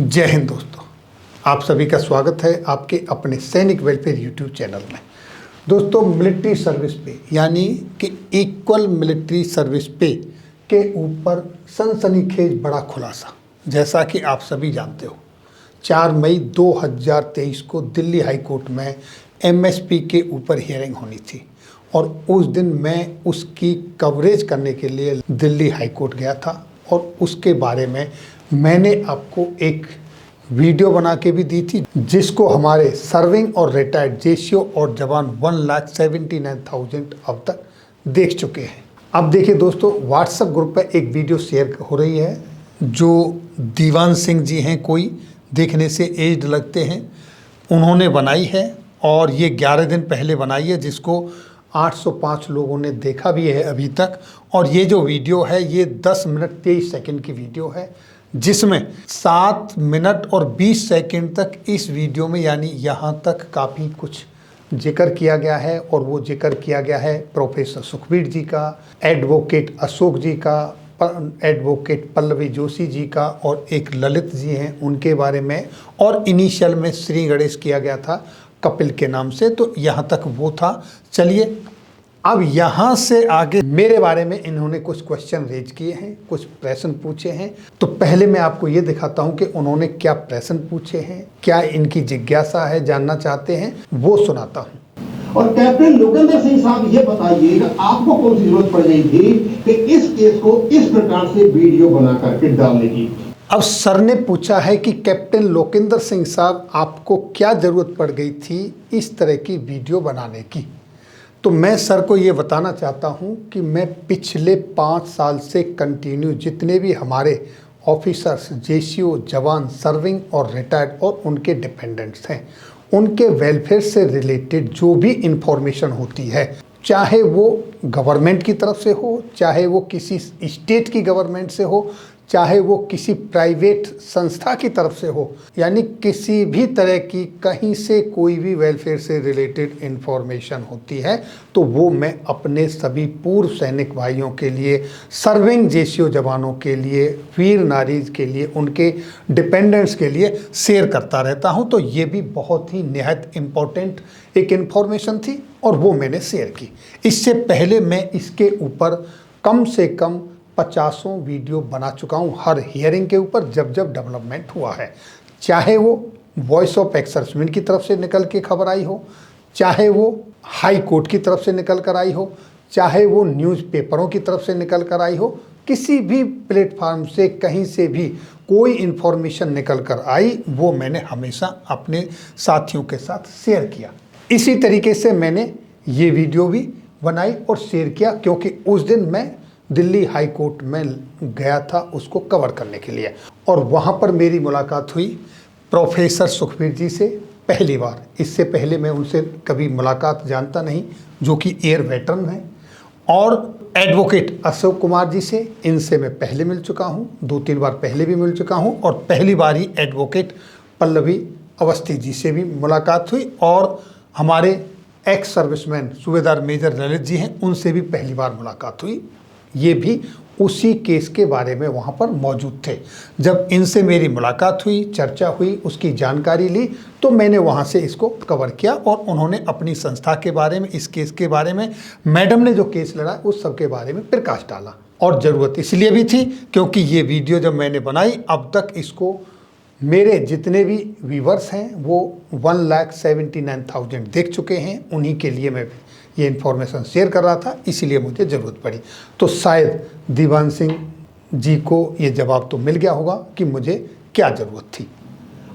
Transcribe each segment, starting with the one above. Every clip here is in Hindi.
जय हिंद दोस्तों, आप सभी का स्वागत है आपके अपने सैनिक वेलफेयर यूट्यूब चैनल में। दोस्तों, मिलिट्री सर्विस पे यानी कि इक्वल मिलिट्री सर्विस पे के ऊपर सनसनीखेज बड़ा खुलासा, जैसा कि आप सभी जानते हो 4 मई 2023 को दिल्ली हाई कोर्ट में एमएसपी के ऊपर हियरिंग होनी थी और उस दिन मैं उसकी कवरेज करने के लिए दिल्ली हाई कोर्ट गया था और उसके बारे में मैंने आपको एक वीडियो बना के भी दी थी, जिसको हमारे सर्विंग और रिटायर्ड जेसीओ और जवान 1,79,000 अब तक देख चुके हैं। अब देखिए दोस्तों, व्हाट्सएप ग्रुप पर एक वीडियो शेयर हो रही है जो दीवान सिंह जी हैं, कोई देखने से एज्ड लगते हैं, उन्होंने बनाई है और ये 11 दिन पहले बनाई है, जिसको 805 लोगों ने देखा भी है अभी तक। और ये जो वीडियो है ये 10 मिनट 23 सेकंड की वीडियो है, जिसमें 7 मिनट और 20 सेकंड तक इस वीडियो में यानी यहाँ तक काफ़ी कुछ जिक्र किया गया है। और वो जिक्र किया गया है प्रोफेसर सुखबीर जी का, एडवोकेट अशोक जी का, एडवोकेट पल्लवी जोशी जी का और एक ललित जी हैं उनके बारे में। और इनिशियल में श्री गणेश किया गया था कपिल के नाम से, तो यहाँ तक वो था। चलिए, अब यहाँ से आगे मेरे बारे में इन्होंने कुछ क्वेश्चन रेज किए हैं, कुछ प्रश्न पूछे हैं। तो पहले मैं आपको ये दिखाता हूँ कि उन्होंने क्या प्रश्न पूछे हैं, क्या इनकी जिज्ञासा है, जानना चाहते हैं, वो सुनाता हूँ। और कैप्टन लोकेंद्र सिंह साहब, ये बताइए कि आपको कौन सी जरूरत पड़ गई थी कि इस केस को इस प्रकार से वीडियो बना करके डालने की? अब सर ने पूछा है कि कैप्टन लोकेंद्र सिंह साहब, आपको क्या ज़रूरत पड़ गई थी इस तरह की वीडियो बनाने की। तो मैं सर को ये बताना चाहता हूँ कि मैं पिछले 5 साल से कंटिन्यू जितने भी हमारे ऑफिसर्स, जेसीओ, जवान, सर्विंग और रिटायर्ड और उनके डिपेंडेंट्स हैं, उनके वेलफेयर से रिलेटेड जो भी इंफॉर्मेशन होती है, चाहे वो गवर्नमेंट की तरफ से हो, चाहे वो किसी स्टेट की गवर्नमेंट से हो, चाहे वो किसी प्राइवेट संस्था की तरफ से हो, यानी किसी भी तरह की कहीं से कोई भी वेलफेयर से रिलेटेड इंफॉर्मेशन होती है, तो वो मैं अपने सभी पूर्व सैनिक भाइयों के लिए, सर्विंग जेसीओ जवानों के लिए, वीर नारीज के लिए, उनके डिपेंडेंट्स के लिए शेयर करता रहता हूं। तो ये भी बहुत ही निहायत इम्पोर्टेंट एक इन्फॉर्मेशन थी और वो मैंने शेयर की। इससे पहले मैं इसके ऊपर कम से कम 50 वीडियो बना चुका हूँ हर हियरिंग के ऊपर, जब जब डेवलपमेंट हुआ है। चाहे वो वॉइस ऑफ एक्सर्समेन की तरफ से निकल के खबर आई हो, चाहे वो हाई कोर्ट की तरफ से निकल कर आई हो, चाहे वो न्यूज़पेपरों की तरफ से निकल कर आई हो, किसी भी प्लेटफार्म से कहीं से भी कोई इन्फॉर्मेशन निकल कर आई, वो मैंने हमेशा अपने साथियों के साथ शेयर किया। इसी तरीके से मैंने ये वीडियो भी बनाई और शेयर किया, क्योंकि उस दिन मैं दिल्ली हाई कोर्ट में गया था उसको कवर करने के लिए। और वहाँ पर मेरी मुलाकात हुई प्रोफेसर सुखबीर जी से पहली बार। इससे पहले मैं उनसे कभी मुलाकात जानता नहीं, जो कि एयर वेटरन हैं। और एडवोकेट अशोक कुमार जी से, इनसे मैं पहले मिल चुका हूँ, 2-3 बार पहले भी मिल चुका हूँ। और पहली बार ही एडवोकेट पल्लवी अवस्थी जी से भी मुलाकात हुई। और हमारे एक्स सर्विसमैन सूबेदार मेजर ललित जी हैं, उनसे भी पहली बार मुलाकात हुई। ये भी उसी केस के बारे में वहाँ पर मौजूद थे। जब इनसे मेरी मुलाकात हुई, चर्चा हुई, उसकी जानकारी ली, तो मैंने वहाँ से इसको कवर किया। और उन्होंने अपनी संस्था के बारे में, इस केस के बारे में, मैडम ने जो केस लड़ा उस सब के बारे में प्रकाश डाला। और ज़रूरत इसलिए भी थी क्योंकि ये वीडियो जब मैंने बनाई, अब तक इसको मेरे जितने भी व्यूवर्स हैं वो 1,79,000 देख चुके हैं। उन्हीं के लिए मैं ये इन्फॉर्मेशन शेयर कर रहा था, इसीलिए मुझे ज़रूरत पड़ी। तो शायद दीवान सिंह जी को ये जवाब तो मिल गया होगा कि मुझे क्या ज़रूरत थी।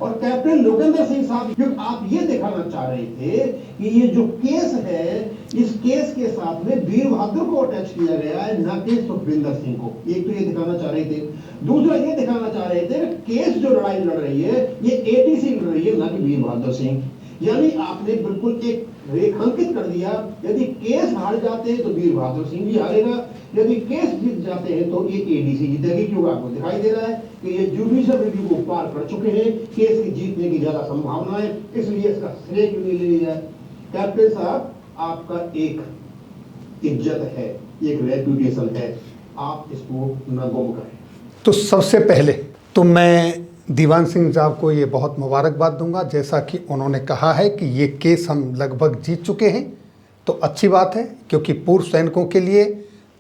और कैप्टन लोकेंद्र सिंह साहब, क्योंकि आप ये दिखाना चाह रहे थे कि ये जो केस है, इस केस के साथ में वीर बहादुर को अटैच किया गया है, न कि सुखविंदर सिंह को। एक तो ये दिखाना चाह रहे थे। दूसरा ये दिखाना चाह रहे थे कि केस जो लड़ाई लड़ रही है ये एडीसी लड़ रही है, न कि वीर बहादुर सिंह। यानी आपने बिल्कुल एक रेखांकित कर दिया, यदि केस हार जाते हैं तो वीर बहादुर सिंह भी हारेगा, यदि केस जीत जाते हैं तो ये एडीसी जीतेगी। क्योंकि आपको दिखाई दे रहा है कि ये जुडिशियल रिव्यू को पार कर चुके हैं, केस की जीतने की ज्यादा संभावना है, इसलिए इसका श्रेय क्यों नहीं ले लिया जाए। कैप्टन साहब, आपका एक इज्जत है, एक रेपुटेशन है, आप इसको न गुम करें। तो सबसे पहले तो मैं दीवान सिंह साहब को ये बहुत मुबारकबाद दूंगा, जैसा कि उन्होंने कहा है कि ये केस हम लगभग जीत चुके हैं, तो अच्छी बात है, क्योंकि पूर्व सैनिकों के लिए,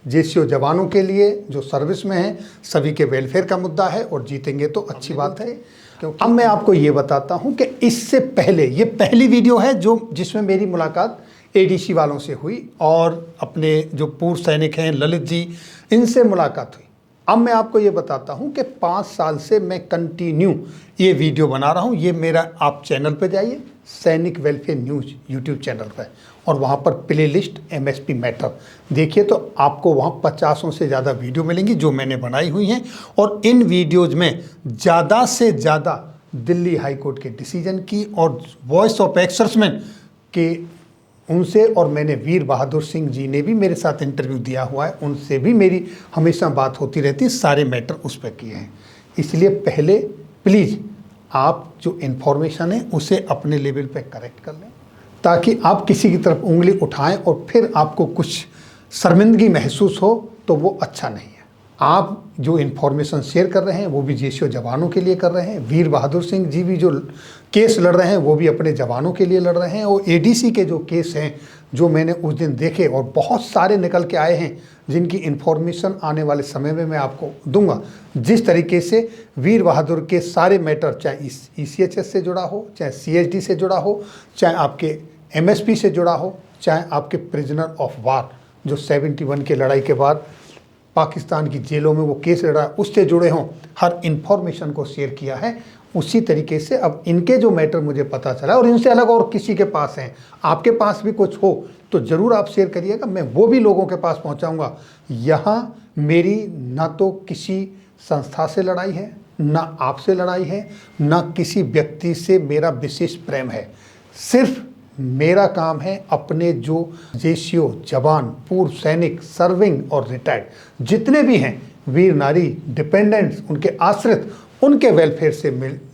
जेसीओ जवानों के लिए जो सर्विस में हैं, सभी के वेलफेयर का मुद्दा है और जीतेंगे तो अच्छी बात है। अब मैं आपको ये बताता हूँ कि इससे पहले, ये पहली वीडियो है जिसमें मेरी मुलाकात एडीसी वालों से हुई और अपने जो पूर्व सैनिक हैं ललित जी, इनसे मुलाकात हुई। अब मैं आपको ये बताता हूँ कि 5 साल से मैं कंटिन्यू ये वीडियो बना रहा हूँ। ये मेरा, आप चैनल पे जाइए, सैनिक वेलफेयर न्यूज़ यूट्यूब चैनल पे, और वहाँ पर प्ले लिस्ट एमएसपी मैटर देखिए, तो आपको वहाँ 50 से ज़्यादा वीडियो मिलेंगी जो मैंने बनाई हुई हैं। और इन वीडियोज़ में ज़्यादा से ज़्यादा दिल्ली हाई कोर्ट के डिसीजन की और वॉइस ऑफ एक्सर्समैन के उनसे, और मैंने वीर बहादुर सिंह जी ने भी मेरे साथ इंटरव्यू दिया हुआ है, उनसे भी मेरी हमेशा बात होती रहती है, सारे मैटर उस पर किए हैं। इसलिए पहले प्लीज़ आप जो इन्फॉर्मेशन है उसे अपने लेवल पे करेक्ट कर लें, ताकि आप किसी की तरफ उंगली उठाएं और फिर आपको कुछ शर्मिंदगी महसूस हो, तो वो अच्छा नहीं है। आप जो इन्फॉर्मेशन शेयर कर रहे हैं वो भी जेसीओ जवानों के लिए कर रहे हैं। वीर बहादुर सिंह जी भी जो केस लड़ रहे हैं वो भी अपने जवानों के लिए लड़ रहे हैं। और एडीसी के जो केस हैं जो मैंने उस दिन देखे, और बहुत सारे निकल के आए हैं, जिनकी इन्फॉर्मेशन आने वाले समय में मैं आपको दूंगा। जिस तरीके से वीर बहादुर के सारे मैटर, चाहे ECHS से जुड़ा हो, चाहे CHD से जुड़ा हो, चाहे आपके MSP से जुड़ा हो, चाहे आपके प्रिजनर ऑफ वार जो 71 की लड़ाई के बाद पाकिस्तान की जेलों में वो केस लड़ा, उससे जुड़े हों, हर इन्फॉर्मेशन को शेयर किया है। उसी तरीके से अब इनके जो मैटर मुझे पता चला, और इनसे अलग और किसी के पास हैं, आपके पास भी कुछ हो तो ज़रूर आप शेयर करिएगा, मैं वो भी लोगों के पास पहुंचाऊंगा। यहाँ मेरी ना तो किसी संस्था से लड़ाई है, ना आपसे लड़ाई है, ना किसी व्यक्ति से मेरा विशेष प्रेम है। सिर्फ मेरा काम है अपने जो जेसीओ जवान, पूर्व सैनिक, सर्विंग और रिटायर्ड जितने भी हैं, वीर नारी, डिपेंडेंट्स, उनके आश्रित, उनके वेलफेयर से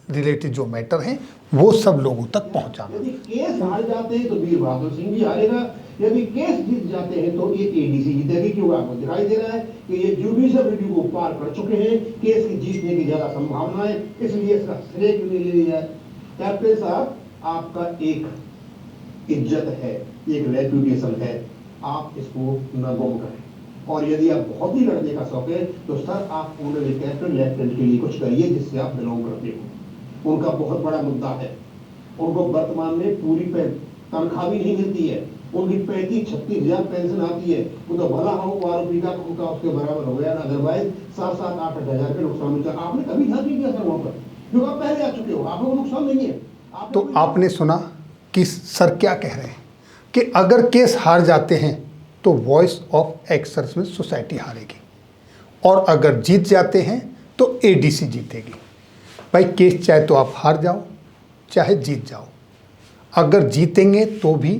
रिलेटेड जो मैटर हैं वो सब लोगों तक पहुंचाना। यदि केस हार जाते हैं तो वीर बहादुर सिंह भी हारेगा, यदि केस जीत जाते हैं तो ये एडीसी जीतेगी, क्योंकि आपको दिखाई दे रहा है कि ये जुडिशियल रिव्यू को पार कर चुके हैं, केस की जीतने की ज्यादा संभावना है, इसलिए इसका श्रेय क्यों नहीं ले लिया जाए। कैप्टन साहब, आपका एक इज्जत है, एक रेपुटेशन है, आप इसको न गुम करें। और यदि आप बहुत ही लड़ने का शौक है तो सर आप ऑनरेरी कैप्टन लेफ्टिनेंट के लिए कुछ करिए जिससे आप बिलोंग करते हो। उनका बहुत बड़ा मुद्दा है, उनको वर्तमान में पूरी तनख्वाह भी नहीं मिलती है, उनकी 35-36 हजार पेंशन आती है, वो तो भला हो आरोपी का उनका उसके बराबर हो गया, अदरवाइज 7-8 हजार का नुकसान मिलता है। आपने कभी ध्यान नहीं दिया सर वहां पर, क्योंकि आप पहले आ चुके हो, आप लोगों को नुकसान नहीं है। तो आपने सुना कि सर क्या कह रहे हैं कि अगर केस हार जाते हैं तो वॉइस ऑफ एक्सर्समैन सोसाइटी हारेगी, और अगर जीत जाते हैं तो एडीसी जीतेगी। भाई केस चाहे तो आप हार जाओ चाहे जीत जाओ, अगर जीतेंगे तो भी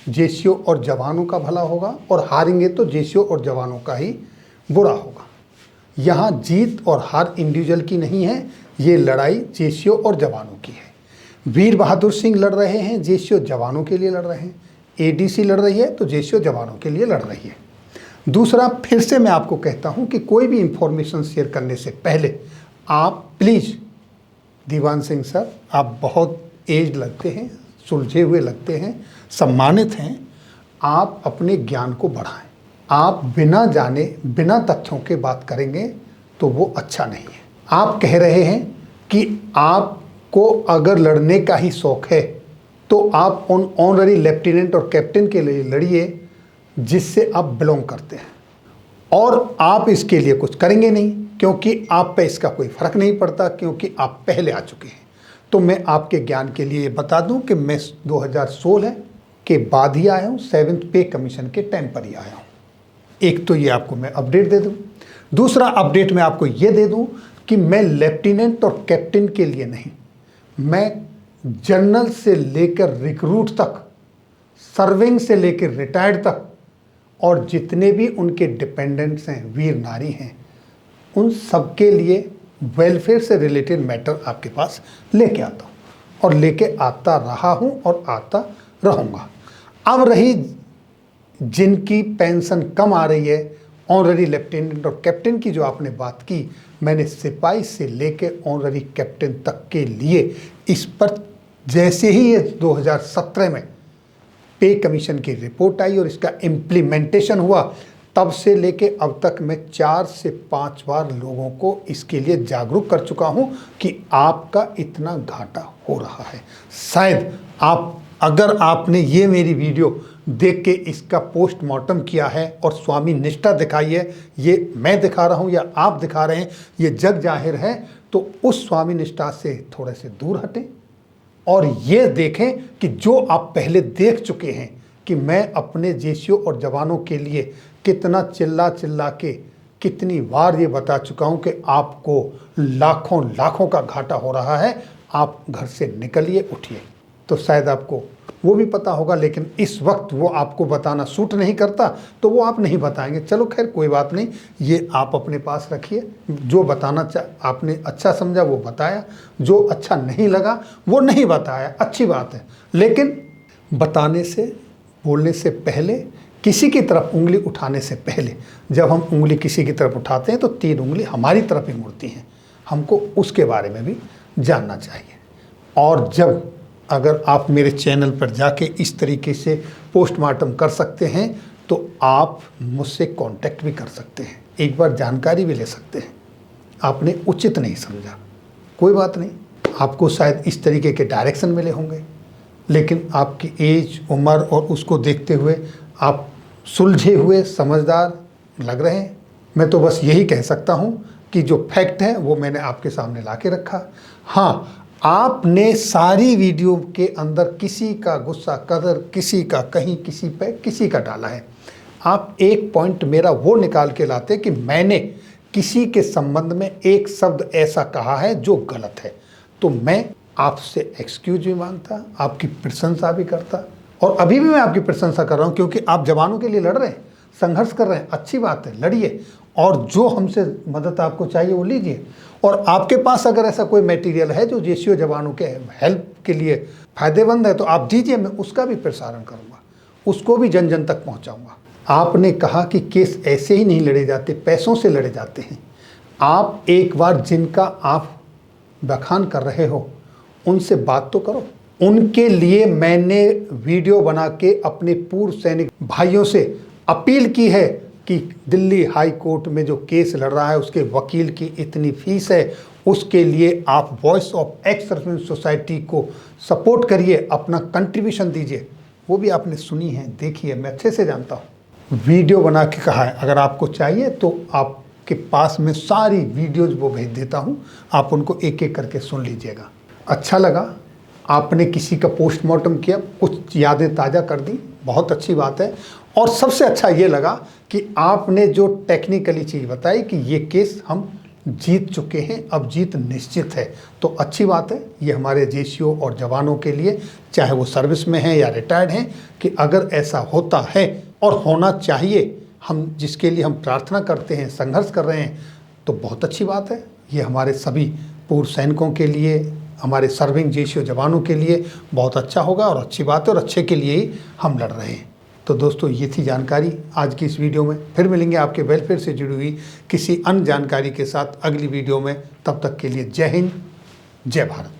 जेसीओ और जवानों का भला होगा, और हारेंगे तो जेसीओ और जवानों का ही बुरा होगा। यहाँ जीत और हार इंडिविजुअल की नहीं है, ये लड़ाई जेसीओ और जवानों की है। वीर बहादुर सिंह लड़ रहे हैं, जेसीओ जवानों के लिए लड़ रहे हैं। एडीसी लड़ रही है तो जेसीओ जवानों के लिए लड़ रही है। दूसरा, फिर से मैं आपको कहता हूं कि कोई भी इंफॉर्मेशन शेयर करने से पहले आप प्लीज़, दीवान सिंह सर, आप बहुत एज लगते हैं, सुलझे हुए लगते हैं, सम्मानित हैं, आप अपने ज्ञान को बढ़ाएं। आप बिना जाने, बिना तथ्यों के बात करेंगे तो वो अच्छा नहीं है। आप कह रहे हैं कि आपको अगर लड़ने का ही शौक है तो आप ऑनरेरी लेफ्टिनेंट और कैप्टन के लिए लड़िए जिससे आप बिलोंग करते हैं, और आप इसके लिए कुछ करेंगे नहीं क्योंकि आप पे इसका कोई फ़र्क नहीं पड़ता, क्योंकि आप पहले आ चुके हैं। तो मैं आपके ज्ञान के लिए बता दूं कि मैं 2016 के बाद ही आया हूं, 7th पे कमीशन के टाइम पर ही आया हूं। एक तो ये आपको मैं अपडेट दे दूं। दूसरा अपडेट मैं आपको ये दे दूं कि मैं लेफ्टिनेंट और कैप्टन के लिए नहीं, मैं जनरल से लेकर रिक्रूट तक, सर्विंग से लेकर रिटायर्ड तक, और जितने भी उनके डिपेंडेंट्स हैं, वीर नारी हैं, उन सब के लिए वेलफेयर से रिलेटेड मैटर आपके पास लेके आता हूँ, और लेके आता रहा हूँ और आता रहूँगा। अब रही जिनकी पेंशन कम आ रही है ऑनररी लेफ्टिनेंट और कैप्टन की जो आपने बात की, मैंने सिपाही से लेके ऑनररी कैप्टन तक के लिए इस पर जैसे ही ये 2017 में पे कमीशन की रिपोर्ट आई और इसका इम्प्लीमेंटेशन हुआ, तब से लेके अब तक मैं 4 से 5 बार लोगों को इसके लिए जागरूक कर चुका हूं कि आपका इतना घाटा हो रहा है। शायद अगर आपने ये मेरी वीडियो देख के इसका पोस्टमार्टम किया है और स्वामी निष्ठा दिखाई है, ये मैं दिखा रहा हूं या आप दिखा रहे हैं, ये जग जाहिर है, तो उस स्वामी निष्ठा से थोड़े से दूर हटें और ये देखें कि जो आप पहले देख चुके हैं कि मैं अपने जेसीओ और जवानों के लिए कितना चिल्ला के कितनी बार ये बता चुका हूं कि आपको लाखों लाखों का घाटा हो रहा है, आप घर से निकलिए, उठिए। तो शायद आपको वो भी पता होगा, लेकिन इस वक्त वो आपको बताना सूट नहीं करता, तो वो आप नहीं बताएंगे। चलो खैर कोई बात नहीं, ये आप अपने पास रखिए। जो बताना आपने अच्छा समझा वो बताया, जो अच्छा नहीं लगा वो नहीं बताया, अच्छी बात है। लेकिन बताने से, बोलने से पहले, किसी की तरफ उंगली उठाने से पहले, जब हम उंगली किसी की तरफ उठाते हैं तो 3 उंगली हमारी तरफ ही मुड़ती हैं। हमको उसके बारे में भी जानना चाहिए। और जब अगर आप मेरे चैनल पर जाके इस तरीके से पोस्टमार्टम कर सकते हैं तो आप मुझसे कांटेक्ट भी कर सकते हैं, एक बार जानकारी भी ले सकते हैं। आपने उचित नहीं समझा, कोई बात नहीं, आपको शायद इस तरीके के डायरेक्शन मिले होंगे, लेकिन आपकी एज, उम्र और उसको देखते हुए आप सुलझे हुए समझदार लग रहे हैं। मैं तो बस यही कह सकता हूँ कि जो फैक्ट है वो मैंने आपके सामने ला के रखा। हाँ, आपने सारी वीडियो के अंदर किसी का गुस्सा कदर, किसी का कहीं, किसी पे किसी का डाला है। आप एक पॉइंट मेरा वो निकाल के लाते कि मैंने किसी के संबंध में एक शब्द ऐसा कहा है जो गलत है, तो मैं आपसे एक्सक्यूज भी मांगता, आपकी प्रशंसा भी करता। और अभी भी मैं आपकी प्रशंसा कर रहा हूँ, क्योंकि आप जवानों के लिए लड़ रहे हैं, संघर्ष कर रहे हैं, अच्छी बात है, लड़िए। और जो हमसे मदद आपको चाहिए वो लीजिए। और आपके पास अगर ऐसा कोई मटेरियल है जो जेसीओ जवानों के हेल्प के लिए फ़ायदेमंद है तो आप दीजिए, मैं उसका भी प्रसारण करूँगा, उसको भी जन जन तक पहुँचाऊँगा। आपने कहा कि केस ऐसे ही नहीं लड़े जाते, पैसों से लड़े जाते हैं। आप एक बार जिनका आप बखान कर रहे हो उनसे बात तो करो। उनके लिए मैंने वीडियो बना के अपने पूर्व सैनिक भाइयों से अपील की है कि दिल्ली हाई कोर्ट में जो केस लड़ रहा है उसके वकील की इतनी फीस है, उसके लिए आप voice of ex service society को सपोर्ट करिए, अपना कंट्रीब्यूशन दीजिए। वो भी आपने सुनी है, देखी है, मैं अच्छे से जानता हूँ। वीडियो बना के कहा है, अगर आपको चाहिए तो आपके पास में सारी वीडियोज वो भेज देता हूँ, आप उनको एक एक करके सुन लीजिएगा। अच्छा लगा, आपने किसी का पोस्टमार्टम किया, कुछ यादें ताज़ा कर दी, बहुत अच्छी बात है। और सबसे अच्छा ये लगा कि आपने जो टेक्निकली चीज़ बताई कि ये केस हम जीत चुके हैं, अब जीत निश्चित है, तो अच्छी बात है। ये हमारे जेसीओ और जवानों के लिए, चाहे वो सर्विस में हैं या रिटायर्ड हैं, कि अगर ऐसा होता है और होना चाहिए, हम जिसके लिए हम प्रार्थना करते हैं, संघर्ष कर रहे हैं, तो बहुत अच्छी बात है। ये हमारे सभी पूर्व सैनिकों के लिए, हमारे सर्विंग जेसीओ जवानों के लिए बहुत अच्छा होगा और अच्छी बात है, और अच्छे के लिए ही हम लड़ रहे हैं। तो दोस्तों, ये थी जानकारी आज की इस वीडियो में। फिर मिलेंगे आपके वेलफेयर से जुड़ी हुई किसी अन्य जानकारी के साथ अगली वीडियो में। तब तक के लिए जय हिंद, जय भारत।